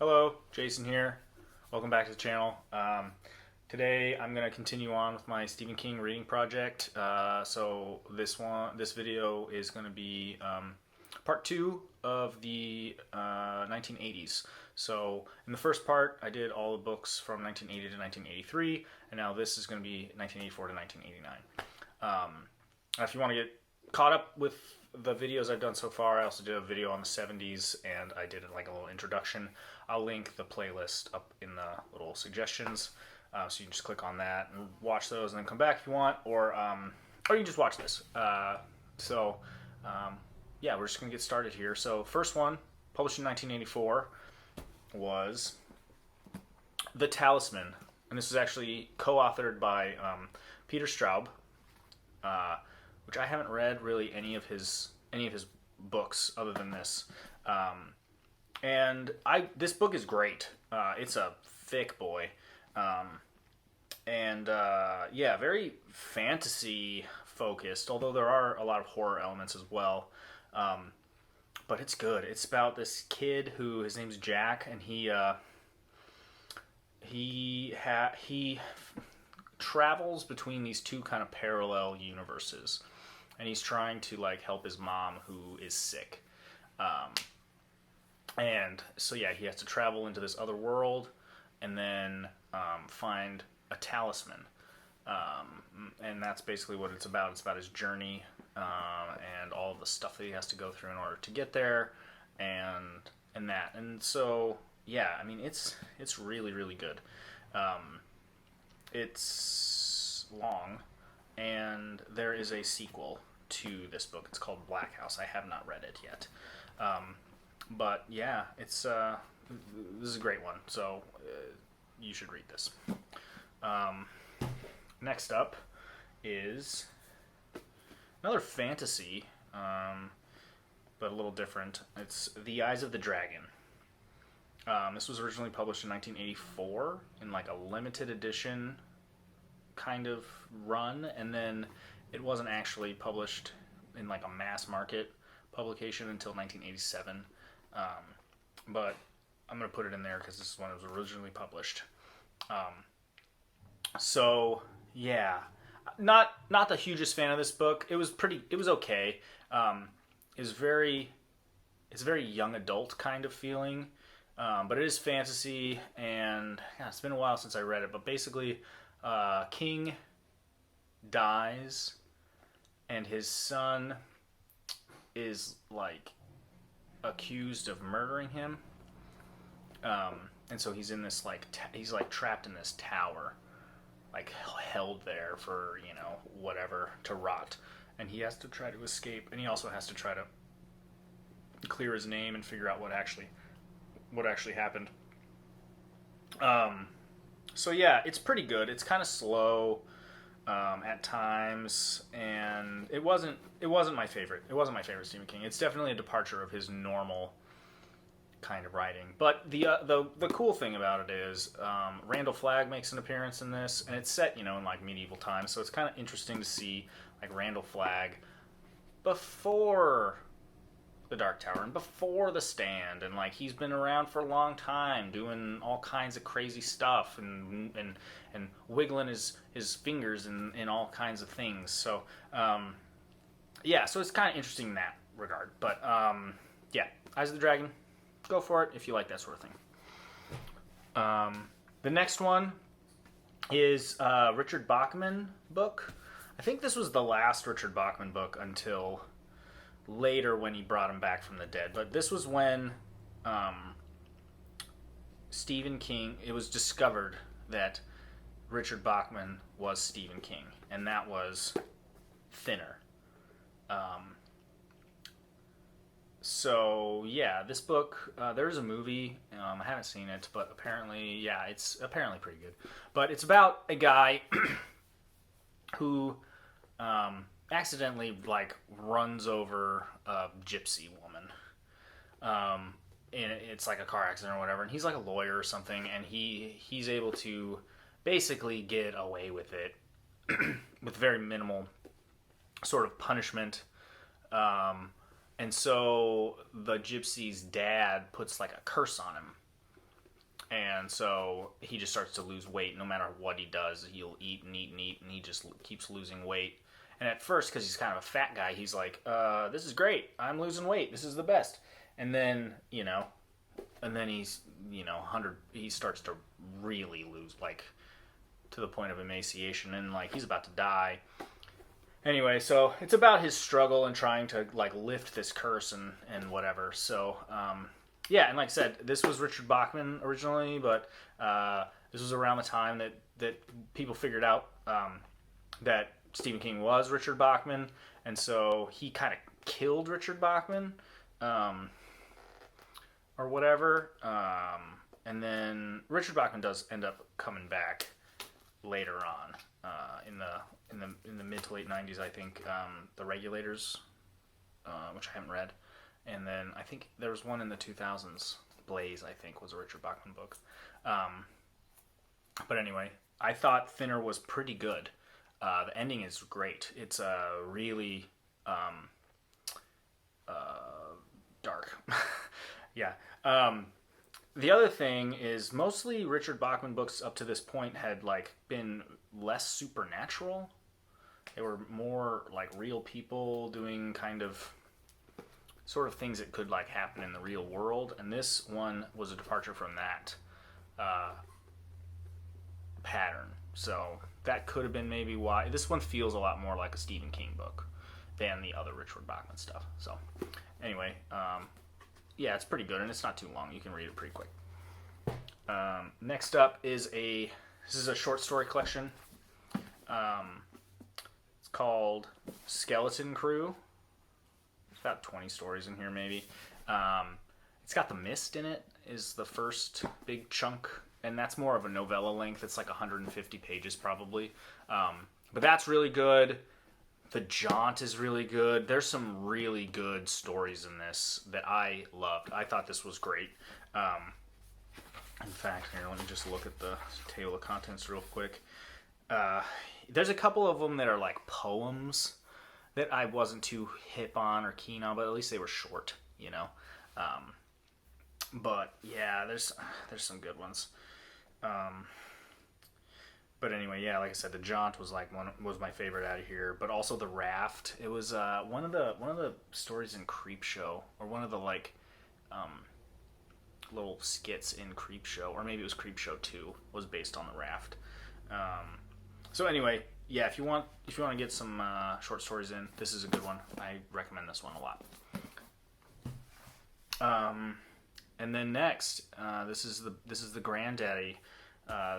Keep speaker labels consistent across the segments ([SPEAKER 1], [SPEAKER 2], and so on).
[SPEAKER 1] Hello, Jason here. Welcome back to the channel. Today I'm going to continue on with my Stephen King reading project. So this video is going to be part 2 of the 1980s. So in the first part I did all the books from 1980 to 1983, and now this is going to be 1984 to 1989. If you want to get caught up with the videos I've done so far, I also did a video on the 70s, and I did like a little introduction. I'll link the playlist up in the little suggestions, so you can just click on that and watch those, and then come back if you want, or you can just watch this. Yeah, we're just gonna get started here. So first one, published in 1984, was The Talisman, and this was actually co-authored by Peter Straub, which I haven't read really any of his books other than this. And this book is great. It's a thick boy. Yeah, very fantasy focused, although there are a lot of horror elements as well. But it's good. It's about this kid who, his name's Jack, and he travels between these two kind of parallel universes, and he's trying to like help his mom who is sick. And so yeah, he has to travel into this other world and then find a talisman. And that's basically what it's about. It's about his journey and all of the stuff that he has to go through in order to get there, and that. And so yeah, I mean it's really, really good. It's long, and there is a sequel to this book. It's called Black House. I have not read it yet. But yeah, this is a great one, so you should read this. Next up is another fantasy, but a little different. It's The Eyes of the Dragon. This was originally published in 1984 in like a limited edition kind of run, and then it wasn't actually published in like a mass market publication until 1987. But I'm going to put it in there because this is when it was originally published. So yeah, not the hugest fan of this book. It was okay. It's very young adult kind of feeling, but it is fantasy, and yeah, it's been a while since I read it. But basically, King dies, and his son is like accused of murdering him, and so he's in this like he's like trapped in this tower, like held there for whatever, to rot, and he has to try to escape, and he also has to try to clear his name and figure out what actually happened. So yeah, it's pretty good. It's kind of slow at times, and it wasn't my favorite. It wasn't my favorite Stephen King. It's definitely a departure of his normal kind of writing. But the cool thing about it is Randall Flagg makes an appearance in this, and it's set in like medieval times, so it's kind of interesting to see like Randall Flagg before The Dark Tower and before The Stand, and like he's been around for a long time doing all kinds of crazy stuff and wiggling his fingers in all kinds of things. So yeah, so it's kind of interesting in that regard. But yeah, Eyes of the Dragon, go for it if you like that sort of thing. The next one is Richard Bachman book. I think this was the last Richard Bachman book until later when he brought him back from the dead. But this was when Stephen King, it was discovered that Richard Bachman was Stephen King, and that was Thinner. So yeah, this book, there's a movie. I haven't seen it, but apparently, yeah, it's apparently pretty good. But it's about a guy who accidentally like runs over a gypsy woman. And it's like a car accident or whatever, and he's like a lawyer or something, and he's able to basically get away with it with very minimal sort of punishment. And so the gypsy's dad puts like a curse on him, And so he just starts to lose weight. No matter what he does, he'll eat and eat and eat, and he just keeps losing weight. And at first, because he's kind of a fat guy, he's like, this is great. I'm losing weight. This is the best. And then, he's, he starts to really lose, like, to the point of emaciation, and, like, he's about to die. Anyway, so it's about his struggle and trying to, like, lift this curse and whatever. So, yeah, and like I said, this was Richard Bachman originally, but this was around the time that people figured out that Stephen King was Richard Bachman, and so he kind of killed Richard Bachman, or whatever. And then Richard Bachman does end up coming back later on in the mid to late 90s, I think. The Regulators, which I haven't read, and then I think there was one in the 2000s. Blaze, I think, was a Richard Bachman book. But anyway, I thought Thinner was pretty good. The ending is great. It's really dark. Yeah. The other thing is mostly Richard Bachman books up to this point had like been less supernatural. They were more like real people doing kind of sort of things that could like happen in the real world, and this one was a departure from that pattern. So that could have been maybe why this one feels a lot more like a Stephen King book than the other Richard Bachman stuff. So anyway, yeah, it's pretty good, and it's not too long. You can read it pretty quick. Next up is this is a short story collection. It's called Skeleton Crew. There's about 20 stories in here, maybe. It's got The Mist in it, is the first big chunk, and that's more of a novella length. It's like 150 pages, probably. But that's really good. The Jaunt is really good. There's some really good stories in this that I loved. I thought this was great. In fact, here, let me just look at the table of contents real quick. There's a couple of them that are like poems that I wasn't too hip on or keen on, but at least they were short, But yeah, there's some good ones. But anyway, yeah, like I said, The Jaunt was was my favorite out of here. But also The Raft. It was one of the stories in Creepshow, or one of the little skits in Creepshow, or maybe it was Creepshow 2, was based on The Raft. So anyway, yeah, if you want to get some short stories in, this is a good one. I recommend this one a lot. And then next, this is the granddaddy.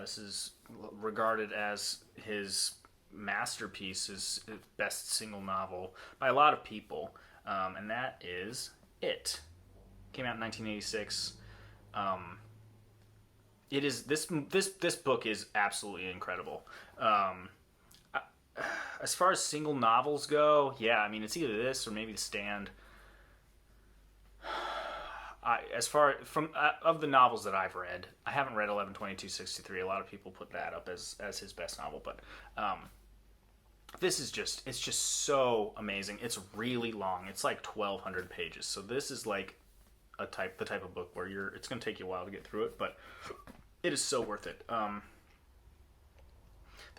[SPEAKER 1] This is regarded as his masterpiece, his best single novel by a lot of people, and that is It. Came out in 1986. It is this book is absolutely incredible. As far as single novels go, yeah, I mean it's either this or maybe The Stand. As far from of the novels that I've read, I haven't read 11/22/63. A lot of people put that up as his best novel, but this is it's just so amazing. It's really long. It's like 1,200 pages. So this is like the type of book where it's going to take you a while to get through it, but it is so worth it. The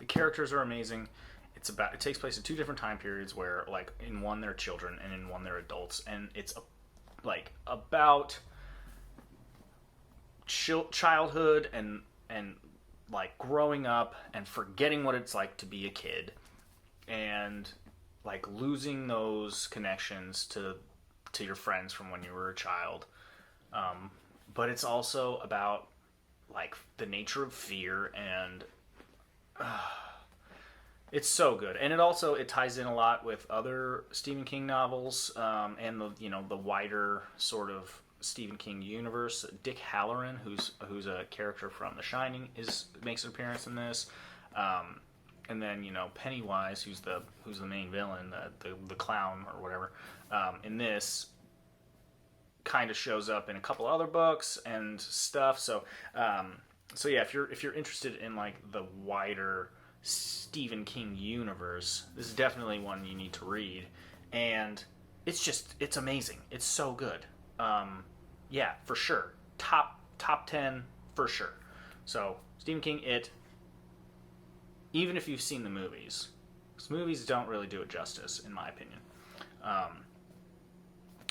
[SPEAKER 1] characters are amazing. It takes place in two different time periods where, like, in one they're children and in one they're adults, and it's about childhood and like growing up and forgetting what it's like to be a kid, and like losing those connections to your friends from when you were a child. But it's also about like the nature of fear, and it's so good. And it ties in a lot with other Stephen King novels, and the wider sort of Stephen King universe. Dick Halloran, who's a character from The Shining, makes an appearance in this. And then Pennywise, who's the main villain, the clown or whatever, in this, kind of shows up in a couple other books and stuff. So yeah, if you're interested in like the wider Stephen King universe, this is definitely one you need to read, and it's amazing. It's so good. Yeah, for sure. Top 10 for sure. So Stephen King, It. Even if you've seen the movies, because movies don't really do it justice, in my opinion.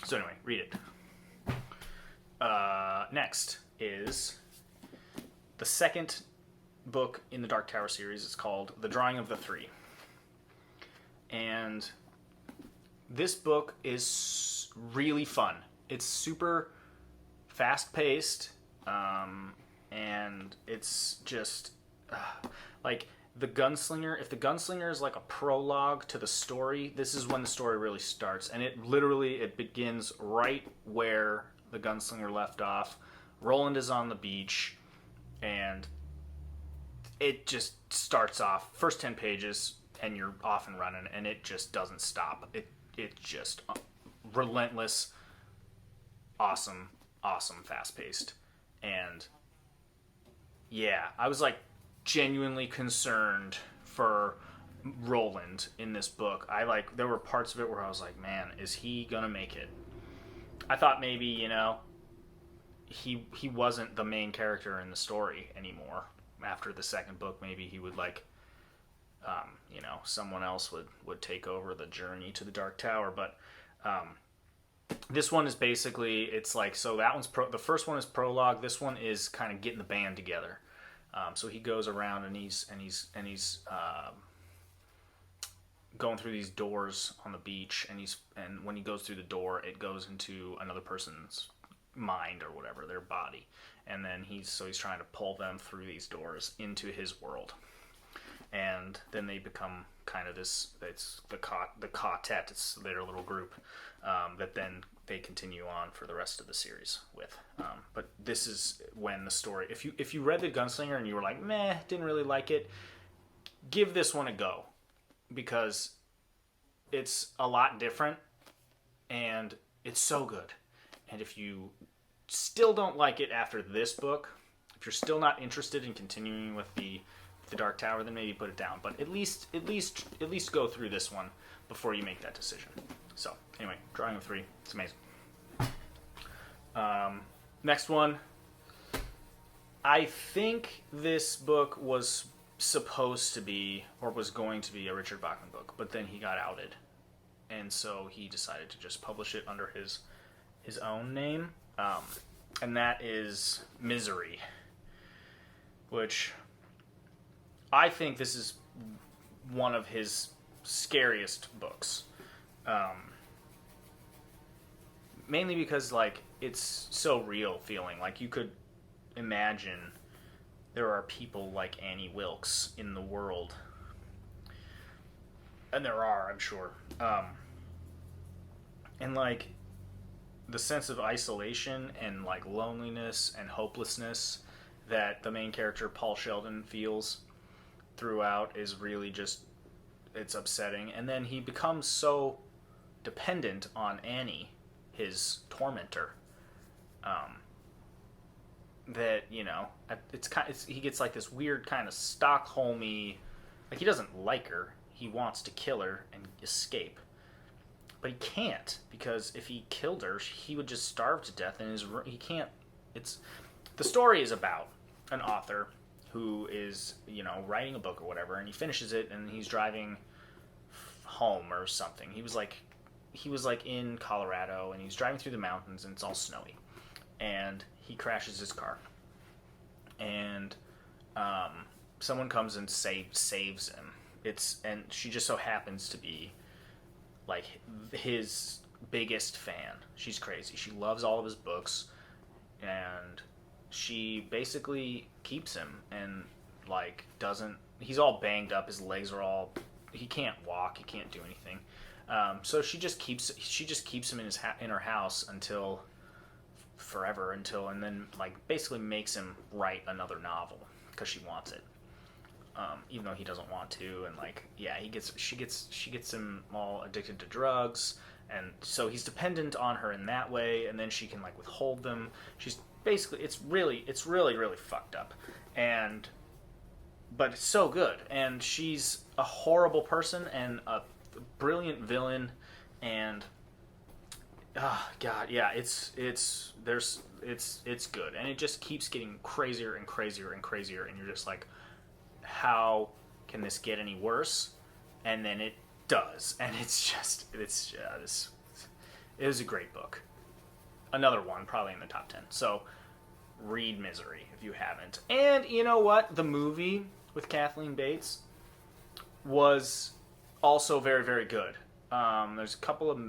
[SPEAKER 1] So anyway, read it. Next is the second book in the Dark Tower series. It's called The Drawing of the Three. And this book is really fun. It's super fast-paced, and it's just like the gunslinger. If the gunslinger is like a prologue to the story, this is when the story really starts, and it begins right where the gunslinger left off. Roland is on the beach, and it just starts off first 10 pages, and you're off and running, and it just doesn't stop. It just relentless, awesome, fast-paced. And yeah, I was like genuinely concerned for Roland in this book. There were parts of it where I was like, man, is he gonna make it? I thought maybe, he wasn't the main character in the story anymore. After the second book, maybe he would someone else would take over the journey to the Dark Tower. But this one is basically, it's like, so that one's the first one is prologue. This one is kind of getting the band together. So he goes around and he's going through these doors on the beach, and when he goes through the door, it goes into another person's mind or whatever, their body, and then he's trying to pull them through these doors into his world, and then they become kind of this. It's the quartet. It's their little group that then they continue on for the rest of the series with. But this is when the story. If you read The Gunslinger and you were like, meh, didn't really like it, give this one a go, because it's a lot different and it's so good. And if you still don't like it after this book, if you're still not interested in continuing with the Dark Tower, then maybe put it down. But at least go through this one before you make that decision. So anyway, Drawing of Three, it's amazing. Next one. I think this book was supposed to be, or was going to be, a Richard Bachman book, but then he got outed, and so he decided to just publish it under his own name, and that is Misery, which I think this is one of his scariest books, mainly because it's so real feeling. You could imagine there are people like Annie Wilkes in the world, and there are, I'm sure, and the sense of isolation and loneliness and hopelessness that the main character Paul Sheldon feels throughout is really just, it's upsetting. And then he becomes so dependent on Annie, his tormentor, that he gets this weird kind of Stockholmy, he doesn't like her, he wants to kill her and escape, but he can't, because if he killed her, he would just starve to death in his room. He can't. The story is about an author who is writing a book or whatever, and he finishes it and he's driving home or something. He was in Colorado, and he's driving through the mountains, and it's all snowy, and he crashes his car, and someone comes and saves him. And she just so happens to be his biggest fan. She's crazy. She loves all of his books, and she basically keeps him, and he's all banged up. His legs are all, he can't walk. He can't do anything. So she just keeps him in her house until forever, and then basically makes him write another novel because she wants it, even though he doesn't want to. And she gets him all addicted to drugs, and so he's dependent on her in that way. And then she can withhold them. She's basically, it's really fucked up, but it's so good. And she's a horrible person and a brilliant villain, and oh god, yeah, it's It's good, and it just keeps getting crazier and crazier and crazier, and you're just like, how can this get any worse? And then it does, and it was a great book. Another one, probably in the top 10. So read Misery if you haven't. And you know what? The movie with Kathleen Bates was also very, very good. There's a couple of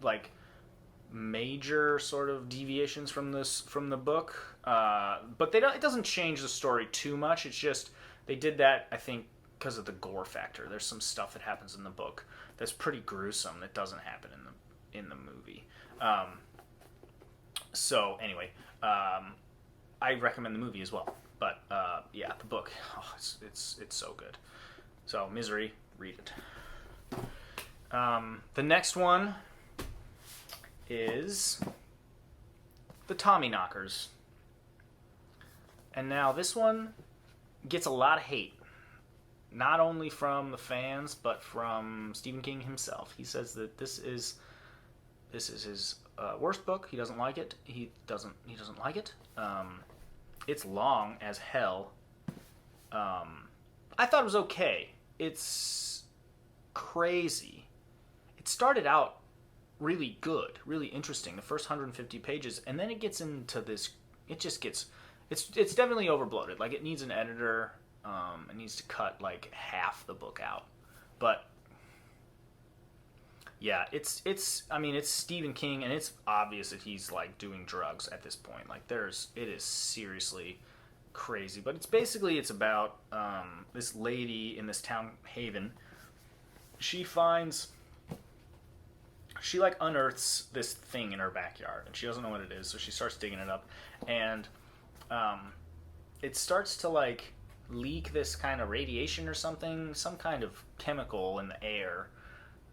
[SPEAKER 1] like major sort of deviations from the book, but it doesn't change the story too much. It's just they did that, I think, because of the gore factor. There's some stuff that happens in the book that's pretty gruesome that doesn't happen in the movie. So anyway, I recommend the movie as well. But yeah, the book, it's so good. So Misery, read it. The next one is the Tommyknockers. And now this one gets a lot of hate. Not only from the fans, but from Stephen King himself. He says that this is his worst book. He doesn't like it. He doesn't like it. It's long as hell. I thought it was okay. It's crazy. It started out really good, really interesting, the first 150 pages, and then it gets into this, it's definitely overbloated. Like, it needs an editor. It needs to cut like half the book out. But yeah, it's Stephen King, and it's obvious that he's like doing drugs at this point. Like, it is seriously crazy. But it's about this lady in this town, Haven. She like unearths this thing in her backyard, and she doesn't know what it is, so she starts digging it up, and it starts to like leak this kind of radiation or something, some kind of chemical in the air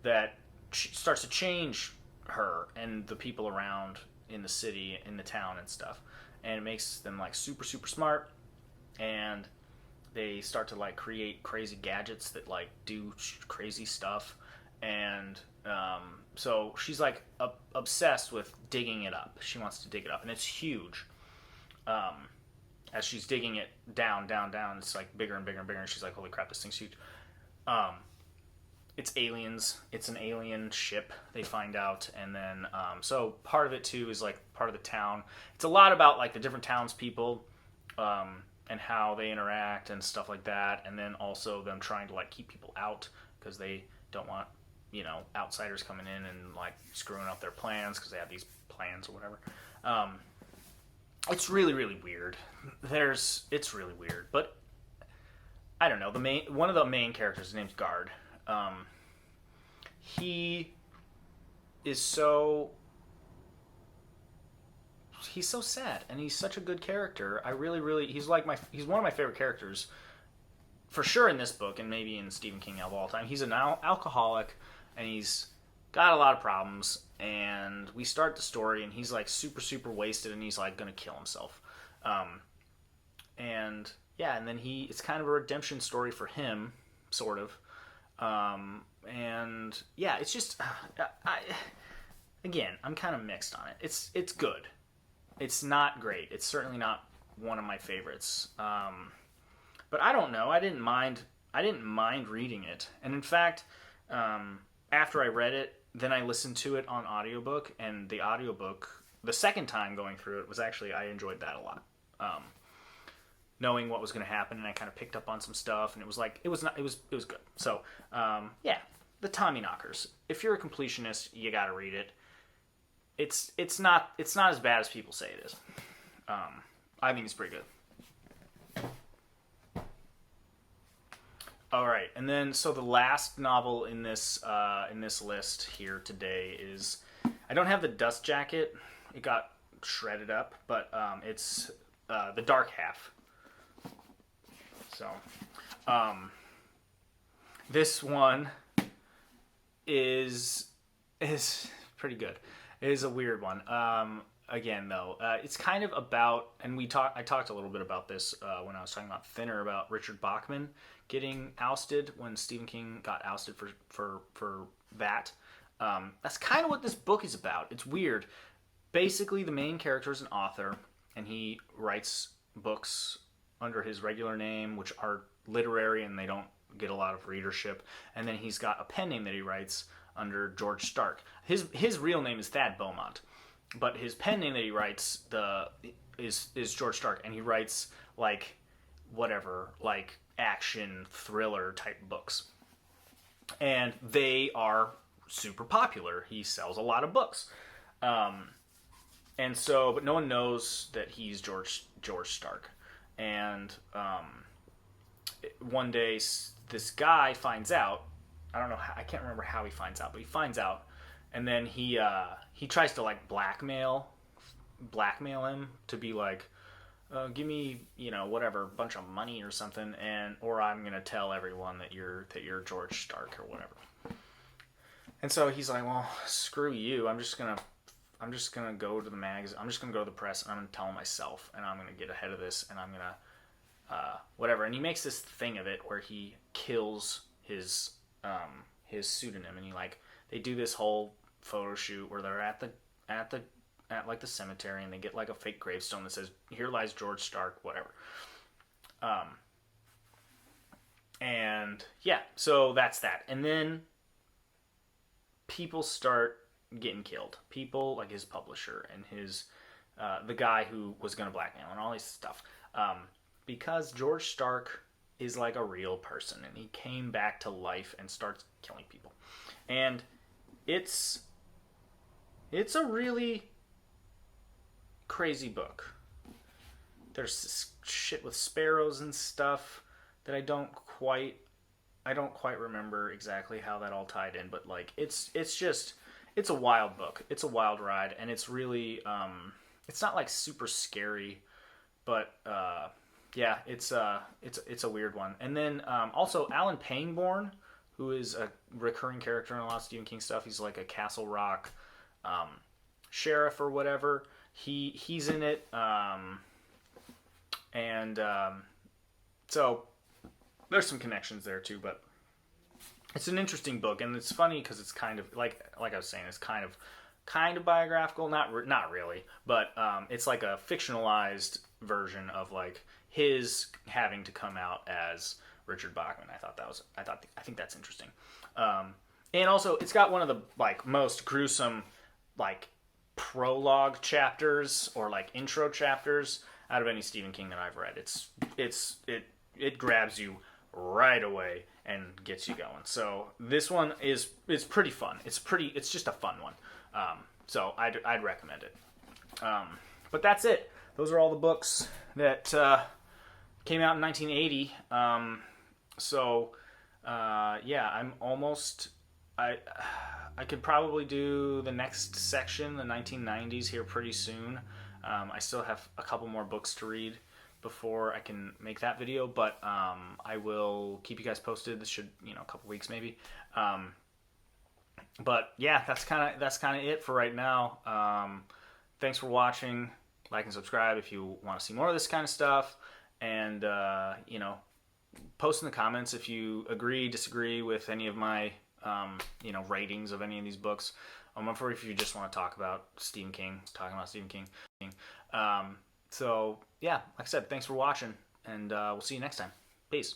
[SPEAKER 1] that starts to change her and the people around in the city, in the town and stuff, and it makes them like super, super smart, and they start to like create crazy gadgets that like do crazy stuff, and so she's like obsessed with digging it up. She wants to dig it up, and it's huge. As she's digging it down, it's like bigger and bigger and bigger, and she's like, holy crap, this thing's huge. It's aliens. It's an alien ship, they find out, and then so part of it too is like part of the town. It's a lot about like the different townspeople and how they interact and stuff like that, and then also them trying to like keep people out because they don't want, outsiders coming in and like screwing up their plans because they have these plans or whatever. It's really, really weird. It's really weird, but I don't know. One of the main characters, his name's Guard. He is he's so sad, and he's such a good character. He's one of my favorite characters for sure in this book, and maybe in Stephen King of all time. He's an alcoholic, and he's got a lot of problems, and we start the story, and he's like super, super wasted, and he's like gonna kill himself. And yeah, and then it's kind of a redemption story for him, sort of. And yeah, it's just, I'm kind of mixed on it. It's good. It's not great. It's certainly not one of my favorites. But I don't know. I didn't mind reading it. And in fact, after I read it, then I listened to it on audiobook, and the audiobook, the second time going through it, was actually, I enjoyed that a lot. Knowing what was going to happen, and I kind of picked up on some stuff, and it was good. So, yeah, the Tommyknockers. If you're a completionist, you got to read it. It's not as bad as people say it is. I think it's pretty good. All right, and then so the last novel in this list here today is, I don't have the Dust Jacket. It got shredded up, but it's The Dark Half. So, this one is pretty good. It is a weird one. Again, though, it's kind of about, and I talked a little bit about this when I was talking about Thinner, about Richard Bachman getting ousted when Stephen King got ousted for that. That's kind of what this book is about. It's weird. basically the main character is an author, and he writes books under his regular name, which are literary and they don't get a lot of readership. And then he's got a pen name that he writes under George Stark. His real name is Thad Beaumont, but his pen name that he writes is George Stark, and he writes like whatever, like action thriller type books, and they are super popular. He sells a lot of books, and so, but no one knows that he's George Stark. And one day, this guy finds out. I don't know. I can't remember how he finds out, but he finds out, and then he tries to like blackmail him to be like, give me, whatever, bunch of money or something, or I'm gonna tell everyone that you're George Stark or whatever. And so he's like, well, screw you. I'm just gonna go to the magazine. I'm just gonna go to the press, and I'm gonna tell them myself, and I'm gonna get ahead of this, and I'm gonna whatever. And he makes this thing of it where he kills his pseudonym, and they do this whole photo shoot where they're at like the cemetery, and they get like a fake gravestone that says, "Here lies George Stark," whatever. And yeah, so that's that. And then people start getting killed. People like his publisher and his the guy who was going to blackmail and all this stuff. Because George Stark is like a real person, and he came back to life and starts killing people. And it's a really crazy book. There's this shit with sparrows and stuff that I don't quite remember exactly how that all tied in, but like it's a wild book. It's a wild ride, and it's really it's not like super scary, but yeah, it's a weird one. And then also Alan Pangborn, who is a recurring character in a lot of Stephen King stuff. He's like a Castle Rock sheriff or whatever. He's in it, and so there's some connections there too. But it's an interesting book, and it's funny because it's kind of like I was saying, it's kind of biographical, not really, but it's like a fictionalized version of like his having to come out as Richard Bachman. I think that's interesting. And also it's got one of the like most gruesome like prologue chapters or like intro chapters out of any Stephen King that I've read. It grabs you right away and gets you going. So this one is pretty fun. It's just a fun one. So I'd recommend it. But that's it. Those are all the books that came out in 1980. Yeah, I'm almost. I could probably do the next section, the 1990s, here pretty soon. I still have a couple more books to read before I can make that video, but I will keep you guys posted. This should, a couple weeks maybe. But yeah, that's kind of it for right now. Thanks for watching. Like and subscribe if you want to see more of this kind of stuff, and post in the comments if you agree, disagree with any of my ratings of any of these books. Or if you just want to talk about Stephen King, so yeah, like I said, thanks for watching, and we'll see you next time. Peace.